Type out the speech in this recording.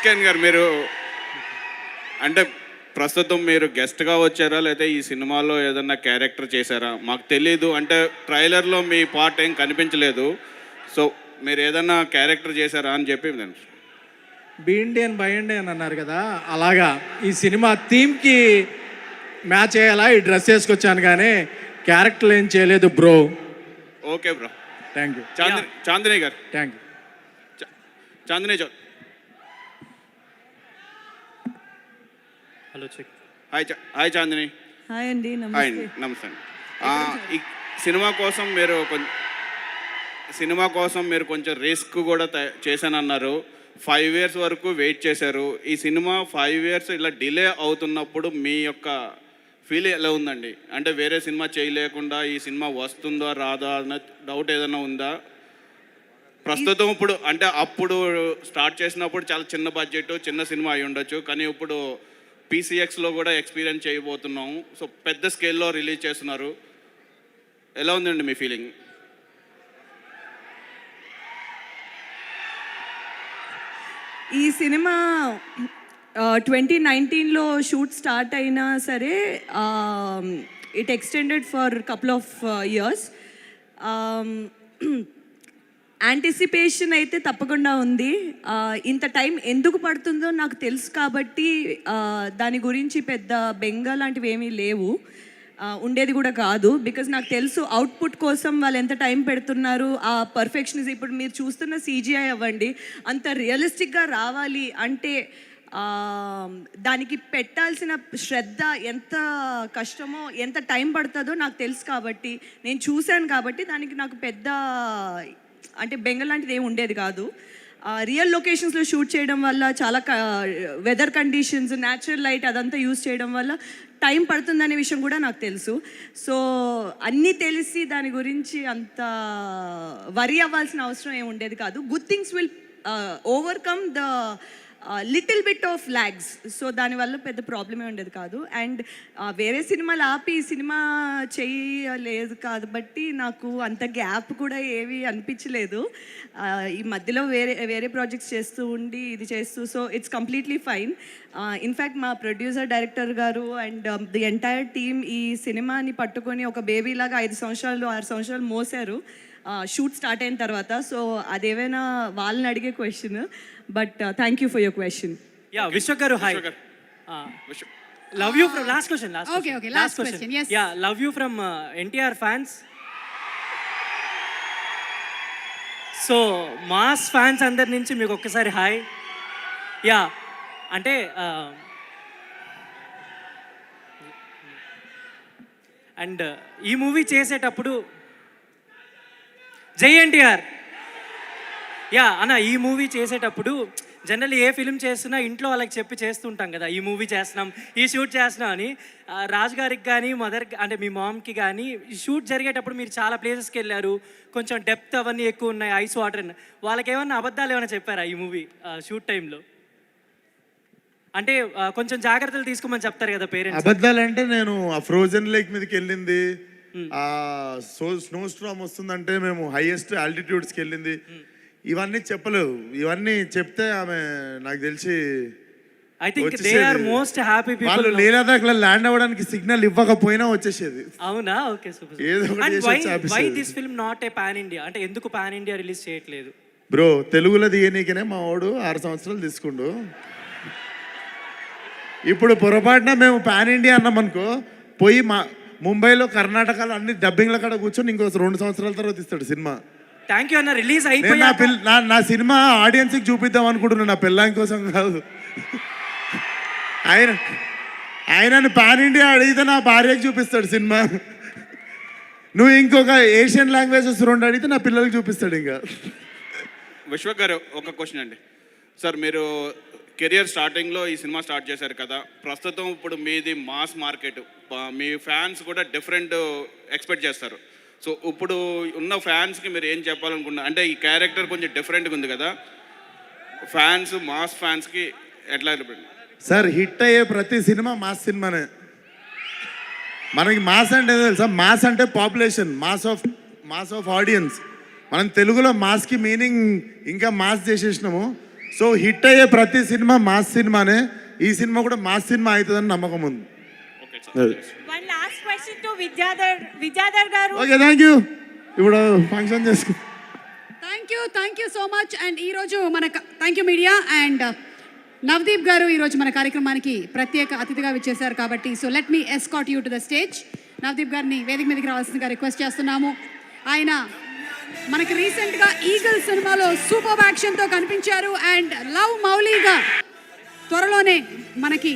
SKN గారు, మీరు అంటే ప్రస్తుతం మీరు గెస్ట్గా వచ్చారా లేదా ఈ సినిమాలో ఏదన్నా క్యారెక్టర్ చేశారా? మాకు తెలీదు, అంటే ట్రైలర్లో మీ పార్ట్ ఏం కనిపించలేదు. సో మీరు ఏదన్నా క్యారెక్టర్ చేశారా అని చెప్పి బి ఇండియన్ బై ఇండియన్ అన్నారు కదా, అలాగా ఈ సినిమా థీమ్కి మ్యాచ్ అయ్యేలా ఈ డ్రెస్ వేసుకొచ్చాను, కానీ క్యారెక్టర్ ఏం చేయలేదు bro. Okay bro, thank you. Chandini గారు. Thank you. Chandini Chow. Hello check. Hi Chandini. Hi అండి. హాయ్ అండి, నమస్తే అండి. ఈ సినిమా కోసం మీరు కొంచెం రిస్క్ కూడా చేశానన్నారు. 5 years వరకు వెయిట్ చేశారు. ఈ సినిమా 5 years ఇలా డిలే అవుతున్నప్పుడు మీ యొక్క ఫీల్ ఎలా ఉందండి? అంటే వేరే సినిమా చేయలేకుండా ఈ సినిమా వస్తుందా రాదా అన్న డౌట్ ఏదైనా ఉందా? ప్రస్తుతం ఇప్పుడు అంటే అప్పుడు స్టార్ట్ చేసినప్పుడు చాలా చిన్న బడ్జెట్ చిన్న సినిమా అయి ఉండొచ్చు, కానీ ఇప్పుడు PCXలో కూడా ఎక్స్పీరియన్స్ చేయబోతున్నాము. సో పెద్ద స్కేల్లో రిలీజ్ చేస్తున్నారు. ఎలా ఉందండి మీ ఫీలింగ్? ఈ సినిమా 2019లో షూట్ స్టార్ట్ అయినా సరే it extended for couple of years. Anticipation అయితే తప్పకుండా ఉంది. ఇంత టైం ఎందుకు పడుతుందో నాకు తెలుసు కాబట్టి దాని గురించి పెద్ద బెంగ లాంటివి ఏమీ లేవు, ఉండేది కూడా కాదు. బికాజ్ నాకు తెలుసు అవుట్పుట్ కోసం వాళ్ళు ఎంత టైం పెడుతున్నారు. ఆ పర్ఫెక్షన్స్ ఇప్పుడు మీరు చూస్తున్న CGI అవ్వండి, అంత రియలిస్టిక్గా రావాలి అంటే దానికి పెట్టాల్సిన శ్రద్ధ ఎంత కష్టమో ఎంత టైం పడుతుందో నాకు తెలుసు కాబట్టి, నేను చూశాను కాబట్టి దానికి నాకు పెద్ద అంటే బెంగ లాంటిది ఏమి ఉండేది కాదు. రియల్ లొకేషన్స్లో షూట్ చేయడం వల్ల చాలా వెదర్ కండిషన్స్, న్యాచురల్ లైట్ అదంతా యూజ్ చేయడం వల్ల టైం పడుతుందనే విషయం కూడా నాకు తెలుసు. సో అన్నీ తెలిసి దాని గురించి అంత వరీ అవ్వాల్సిన అవసరం ఏమి ఉండేది కాదు. Good things will overcome the little bit of lags. So దానివల్ల పెద్ద ప్రాబ్లమే ఉండేది కాదు. అండ్ వేరే సినిమాలు ఆపి ఈ సినిమా చేయలేదు కాబట్టి నాకు అంత గ్యాప్ కూడా ఏవి అనిపించలేదు. ఈ మధ్యలో వేరే ప్రాజెక్ట్స్ చేస్తూ ఉండి ఇది చేస్తూ, so it's completely fine. In fact మా ప్రొడ్యూసర్ డైరెక్టర్ గారు అండ్ ది ఎంటైర్ టీమ్ ఈ సినిమాని పట్టుకొని ఒక బేబీలాగా 5 సంవత్సరాలు 6 సంవత్సరాలు మోసారు షూట్ స్టార్ట్ అయిన తర్వాత. సో అదేమైనా వాళ్ళని అడిగే question, but thank you for your question. Yeah విశ్వ గారు, hi. Love you from last question. Okay, last question. Yes. Yeah love you from NTR fans. So mass fans అందరి నుంచి మీకు ఒక్కసారి హాయ్. యా అంటే అండ్ ఈ మూవీ చేసేటప్పుడు జై NTR. యా అన్న, ఈ మూవీ చేసేటప్పుడు జనరల్లీ ఏ ఫిల్మ్ చేస్తున్నా ఇంట్లో వాళ్ళకి చెప్పి చేస్తుంటాం కదా, ఈ మూవీ చేస్తున్నాం, ఈ షూట్ చేస్తున్నాం అని. రాజు గారికి కానీ మదర్ అంటే మీ మామ్కి కానీ ఈ షూట్ జరిగేటప్పుడు మీరు చాలా ప్లేసెస్కి వెళ్ళారు, కొంచెం డెప్త్ అవన్నీ ఎక్కువ ఉన్నాయి, ఐస్ వాటర్, వాళ్ళకి ఏమన్నా అబద్ధాలు ఏమైనా చెప్పారా ఈ మూవీ షూట్ టైంలో? అంటే కొంచెం జాగ్రత్తలు తీసుకోమని చెప్తారు కదా పేరెంట్స్. అబద్ధాలు అంటే నేను ఆ ఫ్రోజన్ లేక్ మీదకి వెళ్ళింది, స్నో స్ట్రామ్ వస్తుందంటే మేము హైయెస్ట్ ఆల్టిట్యూడ్స్కి వెళ్ళింది, ఇవన్నీ చెప్పలేవు. ఇవన్నీ చెప్తే ఆమె నాకు తెలిసి I think they are most happy people. వాళ్ళు లేదాక ల్యాండ్ అవ్వడానికి సిగ్నల్ ఇవ్వకపోయినా వచ్చేసేది. అవునా? Okay, super. ఏదో ఒకటి చేసి why this film not a pan India? అంటే ఎందుకు పాన్ ఇండియా రిలీజ్ చేయట్లేదు? బ్రో తెలుగులో దిగనీకనే మా వాడు 6 సంవత్సరాలు తీసుకుండు. ఇప్పుడు పొరపాటున మేము పాన్ ఇండియా అన్నాం అనుకో, పోయి ముంబైలో కర్ణాటకలో అన్ని డబ్బింగ్ల కాడ కూర్చొని ఇంకో 2 సంవత్సరాల తర్వాత ఇస్తాడు సినిమా. థ్యాంక్ యూ అన్న. రిలీజ్ అయిపోయి నా సినిమా ఆడియన్స్కి చూపిద్దాం అనుకుంటున్నా, నా పిల్లాని కోసం కాదు. ఆయనను పాన్ ఇండియా అడిగితే నా భార్యకి చూపిస్తాడు సినిమా. నువ్వు ఇంకొక ఏషియన్ లాంగ్వేజెస్ 2 అడిగితే నా పిల్లలకి చూపిస్తాడు. ఇంకా విశ్వ గారు ఒక క్వశ్చన్ అండి. సార్ మీరు కెరియర్ స్టార్టింగ్లో ఈ సినిమా స్టార్ట్ చేశారు కదా, ప్రస్తుతం ఇప్పుడు మీది మాస్ మార్కెట్, మీ ఫ్యాన్స్ కూడా డిఫరెంట్ ఎక్స్పెక్ట్ చేస్తారు. సో ఇప్పుడు ఉన్న ఫ్యాన్స్కి మీరు ఏం చెప్పాలనుకున్నారు? అంటే ఈ క్యారెక్టర్ కొంచెం డిఫరెంట్గా ఉంది కదా, ఫ్యాన్స్ మాస్ ఫ్యాన్స్కి ఎట్లా? సార్ హిట్ అయ్యే ప్రతి సినిమా మాస్ సినిమానే. మనకి మాస్ అంటే తెలుసా? మాస్ అంటే పాపులేషన్, మాస్ ఆఫ్ ఆడియన్స్. మనం తెలుగులో మాస్కి మీనింగ్ ఇంకా మాస్ చేసేసినాము. సో హిట్ అయ్యే ప్రతి సినిమా మాస్ సినిమానే. ఈ సినిమా కూడా మాస్ సినిమా అవుతుందని నమ్మకం ఉంది. One last question to Vidyadhar garu. Okay, thank you. ఇప్పుడు ఫంక్షన్ చేసుకో. Thank you so much. And ఈరోజు మన thank you media. And Navdeep గారు ఈరోజు మన కార్యక్రమానికి ప్రత్యేక అతిథిగా విచ్చేశారు కాబట్టి so let me escort you to the stage. Navdeep గారిని వేదిక మీదకి రావాల్సిందిగా రిక్వెస్ట్ చేస్తున్నాము. ఆయన మనకి రీసెంట్గా ఈగల్ సినిమాలో సూపర్ యాక్షన్తో కనిపించారు. అండ్ లవ్ మౌలీగా త్వరలోనే మనకి